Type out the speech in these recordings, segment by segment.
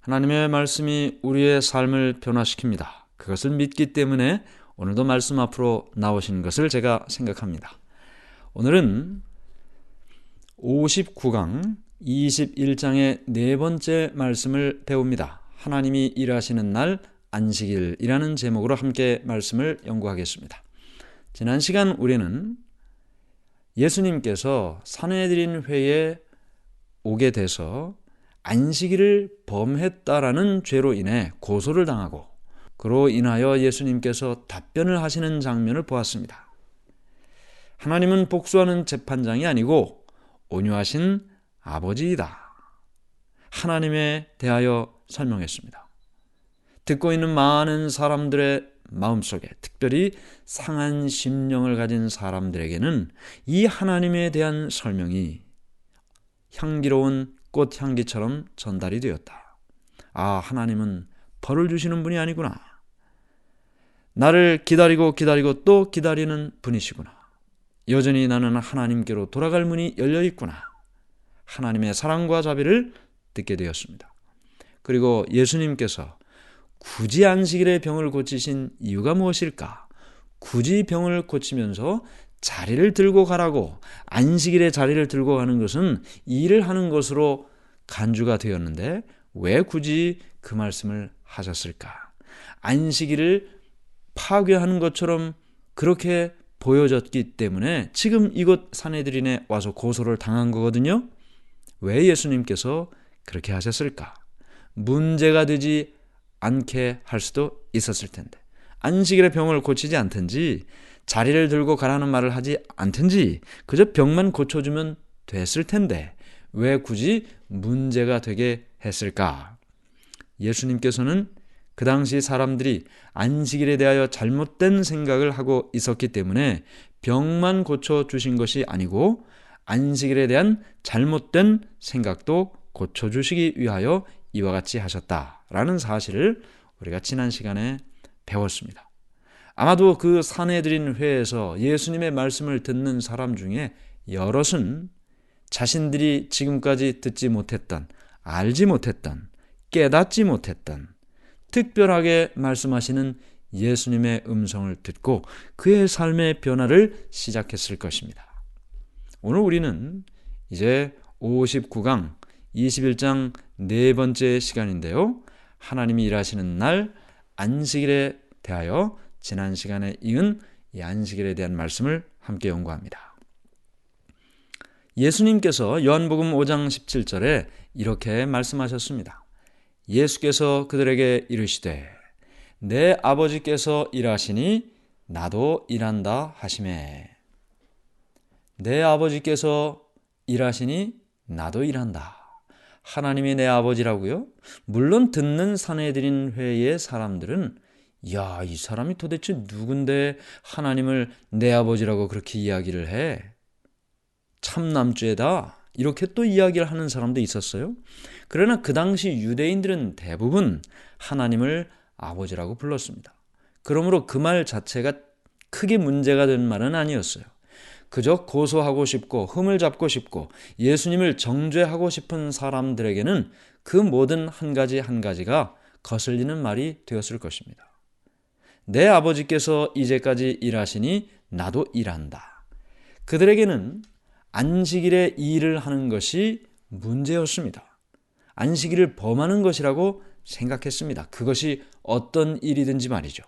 하나님의 말씀이 우리의 삶을 변화시킵니다. 그것을 믿기 때문에 오늘도 말씀 앞으로 나오신 것을 제가 생각합니다. 오늘은 59강 21장의 네 번째 말씀을 배웁니다. 하나님이 일하시는 날 안식일이라는 제목으로 함께 말씀을 연구하겠습니다. 지난 시간 우리는 예수님께서 산헤드린 회에 오게 돼서 안식일을 범했다라는 죄로 인해 고소를 당하고 그로 인하여 예수님께서 답변을 하시는 장면을 보았습니다. 하나님은 복수하는 재판장이 아니고 온유하신 아버지이다. 하나님에 대하여 설명했습니다. 듣고 있는 많은 사람들의 마음속에, 특별히 상한 심령을 가진 사람들에게는 이 하나님에 대한 설명이 향기로운 꽃향기처럼 전달이 되었다. 아, 하나님은 벌을 주시는 분이 아니구나. 나를 기다리고 또 기다리는 분이시구나. 여전히 나는 하나님께로 돌아갈 문이 열려 있구나. 하나님의 사랑과 자비를 듣게 되었습니다. 그리고 예수님께서 굳이 안식일에 병을 고치신 이유가 무엇일까? 굳이 병을 고치면서 자리를 들고 가라고, 안식일에 자리를 들고 가는 것은 일을 하는 것으로 간주가 되었는데 왜 굳이 그 말씀을 하셨을까? 안식일을 파괴하는 것처럼 그렇게 보여졌기 때문에 지금 이곳 산헤드린에 와서 고소를 당한 거거든요. 왜 예수님께서 그렇게 하셨을까? 문제가 되지 않게 할 수도 있었을 텐데, 안식일에 병을 고치지 않든지 자리를 들고 가라는 말을 하지 않든지 그저 병만 고쳐주면 됐을 텐데 왜 굳이 문제가 되게 했을까? 예수님께서는 그 당시 사람들이 안식일에 대하여 잘못된 생각을 하고 있었기 때문에 병만 고쳐주신 것이 아니고 안식일에 대한 잘못된 생각도 고쳐주시기 위하여 이와 같이 하셨다라는 사실을 우리가 지난 시간에 배웠습니다. 아마도 그 산헤드린 회에서 예수님의 말씀을 듣는 사람 중에 여럿은 자신들이 지금까지 듣지 못했던, 알지 못했던, 깨닫지 못했던 특별하게 말씀하시는 예수님의 음성을 듣고 그의 삶의 변화를 시작했을 것입니다. 오늘 우리는 이제 59강 21장 네 번째 시간인데요. 하나님이 일하시는 날 안식일에 대하여 지난 시간에 이은 이 안식일에 대한 말씀을 함께 연구합니다. 예수님께서 요한복음 5장 17절에 이렇게 말씀하셨습니다. 예수께서 그들에게 이르시되 내 아버지께서 일하시니 나도 일한다 하시매. 내 아버지께서 일하시니 나도 일한다. 하나님이 내 아버지라고요? 물론 듣는 산헤드린 회의 사람들은 야, 이 사람이 도대체 누군데 하나님을 내 아버지라고 그렇게 이야기를 해? 참남죄다. 이렇게 또 이야기를 하는 사람도 있었어요. 그러나 그 당시 유대인들은 대부분 하나님을 아버지라고 불렀습니다. 그러므로 그 말 자체가 크게 문제가 된 말은 아니었어요. 그저 고소하고 싶고 흠을 잡고 싶고 예수님을 정죄하고 싶은 사람들에게는 그 모든 한 가지 한 가지가 거슬리는 말이 되었을 것입니다. 내 아버지께서 이제까지 일하시니 나도 일한다. 그들에게는 안식일에 일을 하는 것이 문제였습니다. 안식일을 범하는 것이라고 생각했습니다. 그것이 어떤 일이든지 말이죠.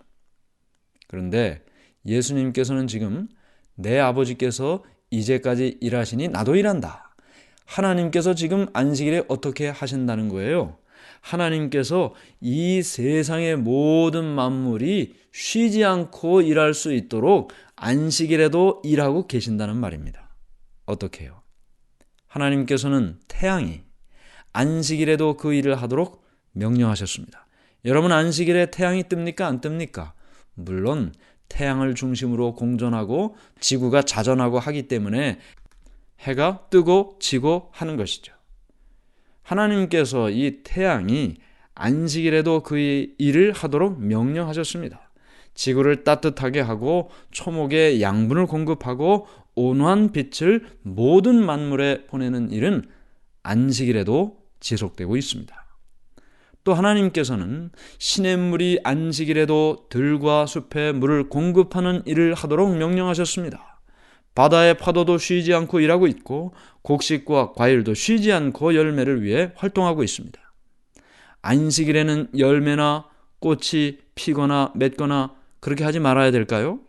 그런데 예수님께서는 지금 내 아버지께서 이제까지 일하시니 나도 일한다. 하나님께서 지금 안식일에 어떻게 하신다는 거예요? 하나님께서 이 세상의 모든 만물이 쉬지 않고 일할 수 있도록 안식일에도 일하고 계신다는 말입니다. 어떻게 해요? 하나님께서는 태양이 안식일에도 그 일을 하도록 명령하셨습니다. 여러분, 안식일에 태양이 뜹니까? 안 뜹니까? 물론 태양을 중심으로 공전하고 지구가 자전하고 하기 때문에 해가 뜨고 지고 하는 것이죠. 하나님께서 이 태양이 안식일에도 그 일을 하도록 명령하셨습니다. 지구를 따뜻하게 하고 초목에 양분을 공급하고 온화한 빛을 모든 만물에 보내는 일은 안식일에도 지속되고 있습니다. 또 하나님께서는 시냇물이 안식일에도 들과 숲에 물을 공급하는 일을 하도록 명령하셨습니다. 바다의 파도도 쉬지 않고 일하고 있고 곡식과 과일도 쉬지 않고 열매를 위해 활동하고 있습니다. 안식일에는 열매나 꽃이 피거나 맺거나 그렇게 하지 말아야 될까요?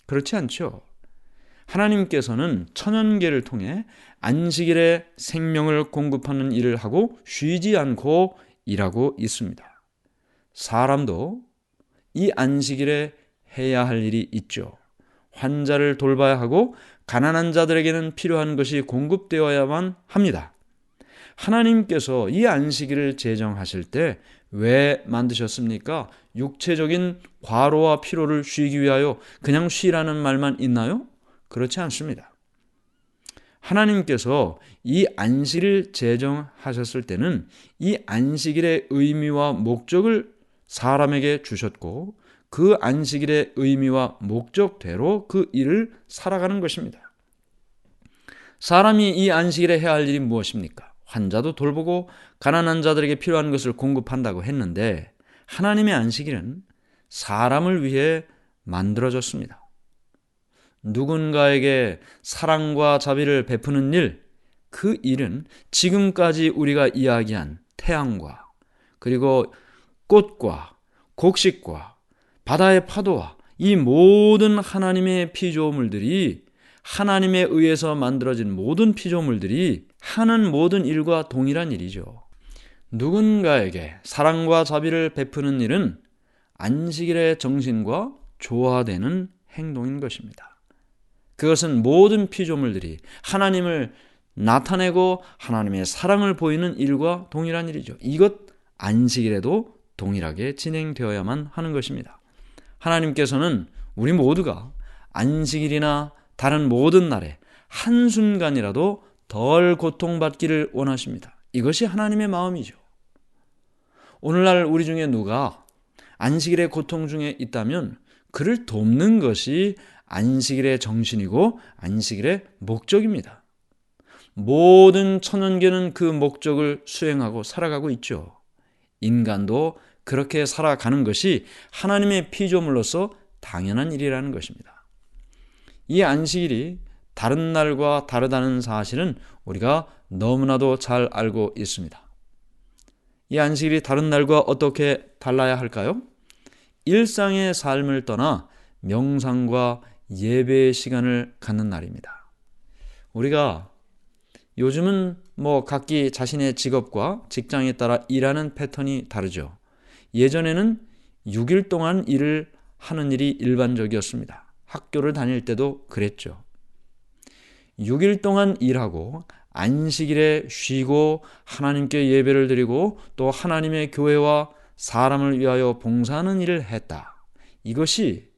그렇지 않죠. 하나님께서는 천연계를 통해 안식일에 생명을 공급하는 일을 하고 쉬지 않고 일하고 있습니다. 사람도 이 안식일에 해야 할 일이 있죠. 환자를 돌봐야 하고 가난한 자들에게는 필요한 것이 공급되어야만 합니다. 하나님께서 이 안식일을 제정하실 때 왜 만드셨습니까? 육체적인 과로와 피로를 쉬기 위하여 그냥 쉬라는 말만 있나요? 그렇지 않습니다. 하나님께서 이 안식일을 제정하셨을 때는 이 안식일의 의미와 목적을 사람에게 주셨고 그 안식일의 의미와 목적대로 그 일을 살아가는 것입니다. 사람이 이 안식일에 해야 할 일이 무엇입니까? 환자도 돌보고 가난한 자들에게 필요한 것을 공급한다고 했는데 하나님의 안식일은 사람을 위해 만들어졌습니다. 누군가에게 사랑과 자비를 베푸는 일, 그 일은 지금까지 우리가 이야기한 태양과 그리고 꽃과 곡식과 바다의 파도와 이 모든 하나님의 피조물들이 하나님에 의해서 만들어진 모든 피조물들이 하는 모든 일과 동일한 일이죠. 누군가에게 사랑과 자비를 베푸는 일은 안식일의 정신과 조화되는 행동인 것입니다. 그것은 모든 피조물들이 하나님을 나타내고 하나님의 사랑을 보이는 일과 동일한 일이죠. 이것 안식일에도 동일하게 진행되어야만 하는 것입니다. 하나님께서는 우리 모두가 안식일이나 다른 모든 날에 한순간이라도 덜 고통받기를 원하십니다. 이것이 하나님의 마음이죠. 오늘날 우리 중에 누가 안식일의 고통 중에 있다면 그를 돕는 것이 안식일의 정신이고 안식일의 목적입니다. 모든 천연계는 그 목적을 수행하고 살아가고 있죠. 인간도 그렇게 살아가는 것이 하나님의 피조물로서 당연한 일이라는 것입니다. 이 안식일이 다른 날과 다르다는 사실은 우리가 너무나도 잘 알고 있습니다. 이 안식일이 다른 날과 어떻게 달라야 할까요? 일상의 삶을 떠나 명상과 예배의 시간을 갖는 날입니다. 우리가 요즘은 각기 자신의 직업과 직장에 따라 일하는 패턴이 다르죠. 예전에는 6일 동안 일을 하는 일이 일반적이었습니다. 학교를 다닐 때도 그랬죠. 6일 동안 일하고 안식일에 쉬고 하나님께 예배를 드리고 또 하나님의 교회와 사람을 위하여 봉사하는 일을 했다. 이것이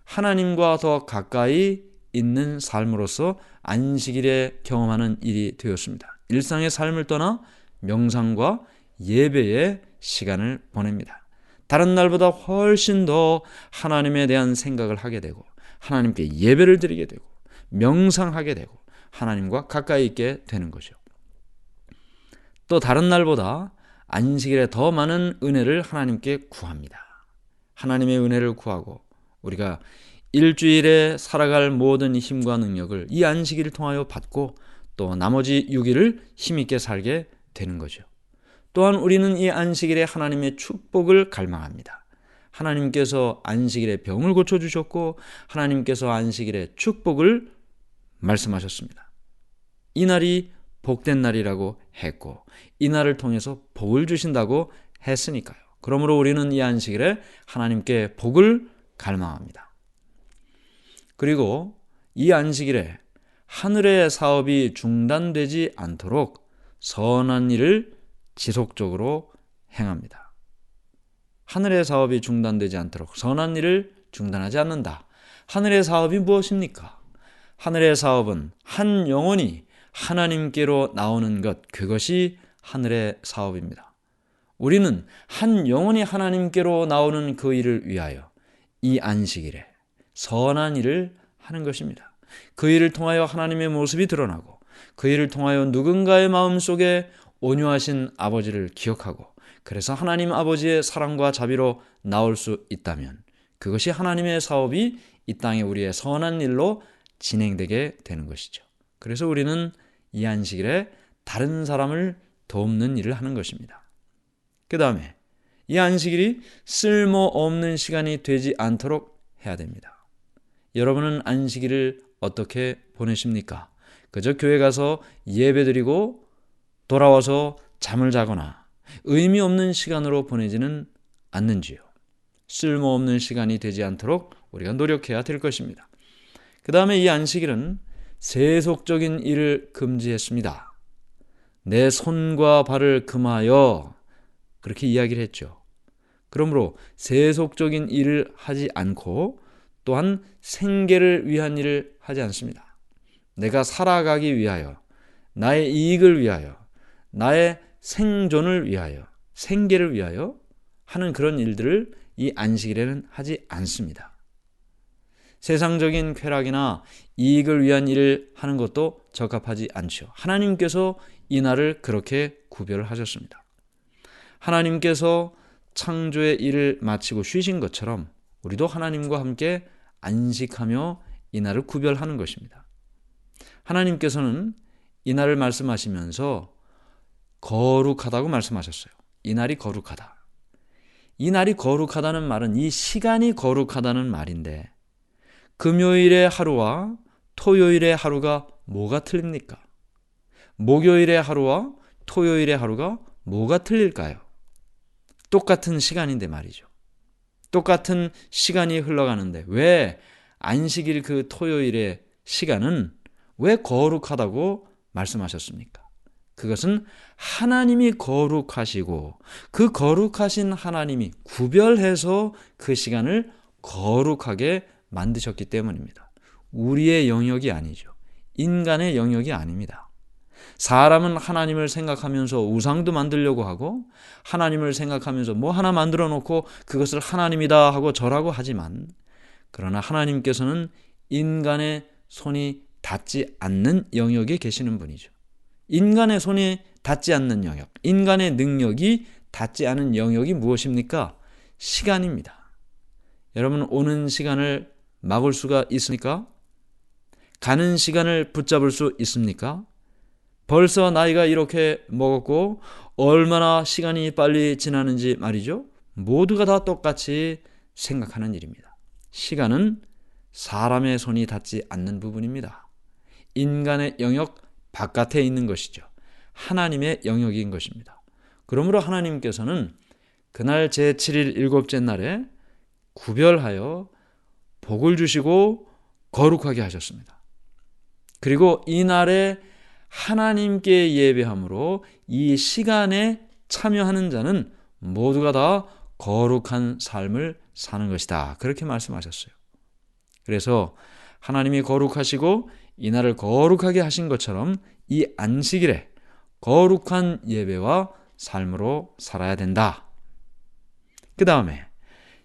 하나님과 더 가까이 있는 삶으로서 안식일에 경험하는 일이 되었습니다. 일상의 삶을 떠나 명상과 예배의 시간을 보냅니다. 다른 날보다 훨씬 더 하나님에 대한 생각을 하게 되고 하나님께 예배를 드리게 되고 명상하게 되고 하나님과 가까이 있게 되는 거죠. 또 다른 날보다 안식일에 더 많은 은혜를 하나님께 구합니다. 하나님의 은혜를 구하고 우리가 일주일에 살아갈 모든 힘과 능력을 이 안식일을 통하여 받고 또 나머지 6일을 힘있게 살게 되는 거죠. 또한 우리는 이 안식일에 하나님의 축복을 갈망합니다. 하나님께서 안식일에 병을 고쳐주셨고 하나님께서 안식일에 축복을 말씀하셨습니다. 이 날이 복된 날이라고 했고 이 날을 통해서 복을 주신다고 했으니까요. 그러므로 우리는 이 안식일에 하나님께 복을 갈망합니다. 그리고 이 안식일에 하늘의 사업이 중단되지 않도록 선한 일을 지속적으로 행합니다. 하늘의 사업이 중단되지 않도록 선한 일을 중단하지 않는다. 하늘의 사업이 무엇입니까? 하늘의 사업은 한 영혼이 하나님께로 나오는 것, 그것이 하늘의 사업입니다. 우리는 한 영혼이 하나님께로 나오는 그 일을 위하여 이 안식일에 선한 일을 하는 것입니다. 그 일을 통하여 하나님의 모습이 드러나고 그 일을 통하여 누군가의 마음속에 온유하신 아버지를 기억하고 그래서 하나님 아버지의 사랑과 자비로 나올 수 있다면 그것이 하나님의 사업이 이 땅에 우리의 선한 일로 진행되게 되는 것이죠. 그래서 우리는 이 안식일에 다른 사람을 돕는 일을 하는 것입니다. 그 다음에 이 안식일이 쓸모없는 시간이 되지 않도록 해야 됩니다. 여러분은 안식일을 어떻게 보내십니까? 그저 교회 가서 예배드리고 돌아와서 잠을 자거나 의미 없는 시간으로 보내지는 않는지요? 쓸모없는 시간이 되지 않도록 우리가 노력해야 될 것입니다. 그 다음에 이 안식일은 세속적인 일을 금지했습니다. 내 손과 발을 금하여 그렇게 이야기를 했죠. 그러므로 세속적인 일을 하지 않고 또한 생계를 위한 일을 하지 않습니다. 내가 살아가기 위하여, 나의 이익을 위하여, 나의 생존을 위하여, 생계를 위하여 하는 그런 일들을 이 안식일에는 하지 않습니다. 세상적인 쾌락이나 이익을 위한 일을 하는 것도 적합하지 않죠. 하나님께서 이 날을 그렇게 구별하셨습니다. 하나님께서 창조의 일을 마치고 쉬신 것처럼 우리도 하나님과 함께 안식하며 이 날을 구별하는 것입니다. 하나님께서는 이 날을 말씀하시면서 거룩하다고 말씀하셨어요. 이 날이 거룩하다. 이 날이 거룩하다는 말은 이 시간이 거룩하다는 말인데 금요일의 하루와 토요일의 하루가 뭐가 틀립니까? 목요일의 하루와 토요일의 하루가 뭐가 틀릴까요? 똑같은 시간인데 말이죠. 똑같은 시간이 흘러가는데 왜 안식일 그 토요일의 시간은 왜 거룩하다고 말씀하셨습니까? 그것은 하나님이 거룩하시고 그 거룩하신 하나님이 구별해서 그 시간을 거룩하게 만드셨기 때문입니다. 우리의 영역이 아니죠. 인간의 영역이 아닙니다. 사람은 하나님을 생각하면서 우상도 만들려고 하고 하나님을 생각하면서 뭐 하나 만들어 놓고 그것을 하나님이다 하고 절하고 하지만 그러나 하나님께서는 인간의 손이 닿지 않는 영역에 계시는 분이죠. 인간의 손이 닿지 않는 영역, 인간의 능력이 닿지 않은 영역이 무엇입니까? 시간입니다. 여러분, 오는 시간을 막을 수가 있습니까? 가는 시간을 붙잡을 수 있습니까? 벌써 나이가 이렇게 먹었고 얼마나 시간이 빨리 지나는지 말이죠. 모두가 다 똑같이 생각하는 일입니다. 시간은 사람의 손이 닿지 않는 부분입니다. 인간의 영역 바깥에 있는 것이죠. 하나님의 영역인 것입니다. 그러므로 하나님께서는 그날 제7일 일곱째 날에 구별하여 복을 주시고 거룩하게 하셨습니다. 그리고 이 날에 하나님께 예배함으로 이 시간에 참여하는 자는 모두가 다 거룩한 삶을 사는 것이다. 그렇게 말씀하셨어요. 그래서 하나님이 거룩하시고 이 날을 거룩하게 하신 것처럼 이 안식일에 거룩한 예배와 삶으로 살아야 된다. 그 다음에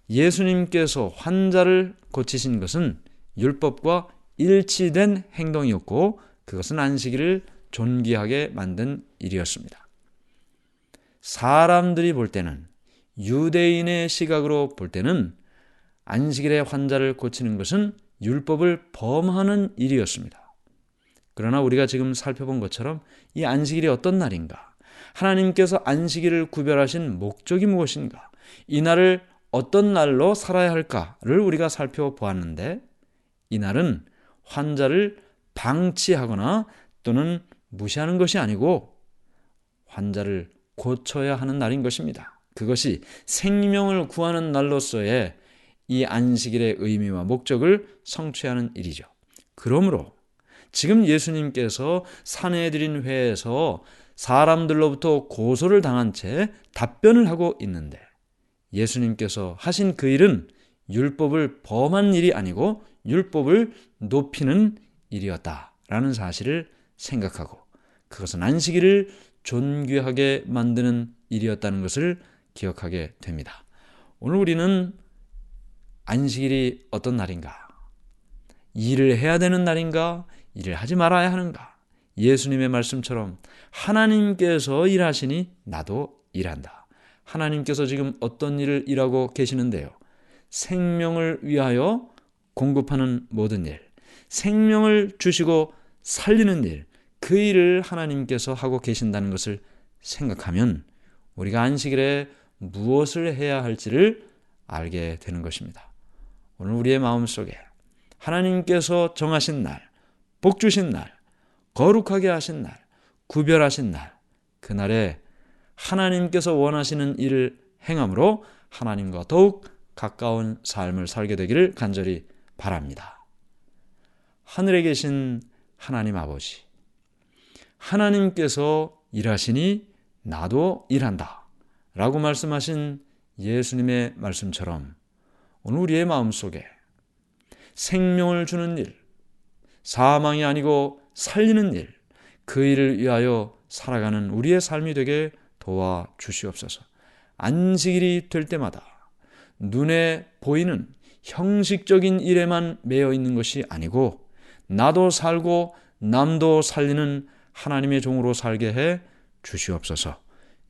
예수님께서 환자를 고치신 것은 율법과 일치된 행동이었고 그것은 안식일을 존귀하게 만든 일이었습니다. 사람들이 볼 때는, 유대인의 시각으로 볼 때는 안식일에 환자를 고치는 것은 율법을 범하는 일이었습니다. 그러나 우리가 지금 살펴본 것처럼 이 안식일이 어떤 날인가? 하나님께서 안식일을 구별하신 목적이 무엇인가? 이 날을 어떤 날로 살아야 할까를 우리가 살펴보았는데 이 날은 환자를 방치하거나 또는 무시하는 것이 아니고 환자를 고쳐야 하는 날인 것입니다. 그것이 생명을 구하는 날로서의 이 안식일의 의미와 목적을 성취하는 일이죠. 그러므로 지금 예수님께서 산헤드린 회에서 사람들로부터 고소를 당한 채 답변을 하고 있는데 예수님께서 하신 그 일은 율법을 범한 일이 아니고 율법을 높이는 일이었다라는 사실을 생각하고 그것은 안식일을 존귀하게 만드는 일이었다는 것을 기억하게 됩니다. 오늘 우리는 안식일이 어떤 날인가? 일을 해야 되는 날인가? 일을 하지 말아야 하는가? 예수님의 말씀처럼 하나님께서 일하시니 나도 일한다. 하나님께서 지금 어떤 일을 일하고 계시는데요. 생명을 위하여 공급하는 모든 일, 생명을 주시고 살리는 일, 그 일을 하나님께서 하고 계신다는 것을 생각하면 우리가 안식일에 무엇을 해야 할지를 알게 되는 것입니다. 오늘 우리의 마음속에 하나님께서 정하신 날, 복 주신 날, 거룩하게 하신 날, 구별하신 날, 그날에 하나님께서 원하시는 일을 행함으로 하나님과 더욱 가까운 삶을 살게 되기를 간절히 바랍니다. 하늘에 계신 하나님 아버지, 하나님께서 일하시니 나도 일한다 라고 말씀하신 예수님의 말씀처럼 오늘 우리의 마음속에 생명을 주는 일, 사망이 아니고 살리는 일, 그 일을 위하여 살아가는 우리의 삶이 되게 도와주시옵소서. 안식일이 될 때마다 눈에 보이는 형식적인 일에만 매여 있는 것이 아니고 나도 살고 남도 살리는 하나님의 종으로 살게 해 주시옵소서.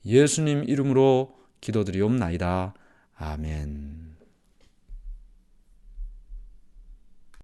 예수님 이름으로 기도드리옵나이다. 아멘.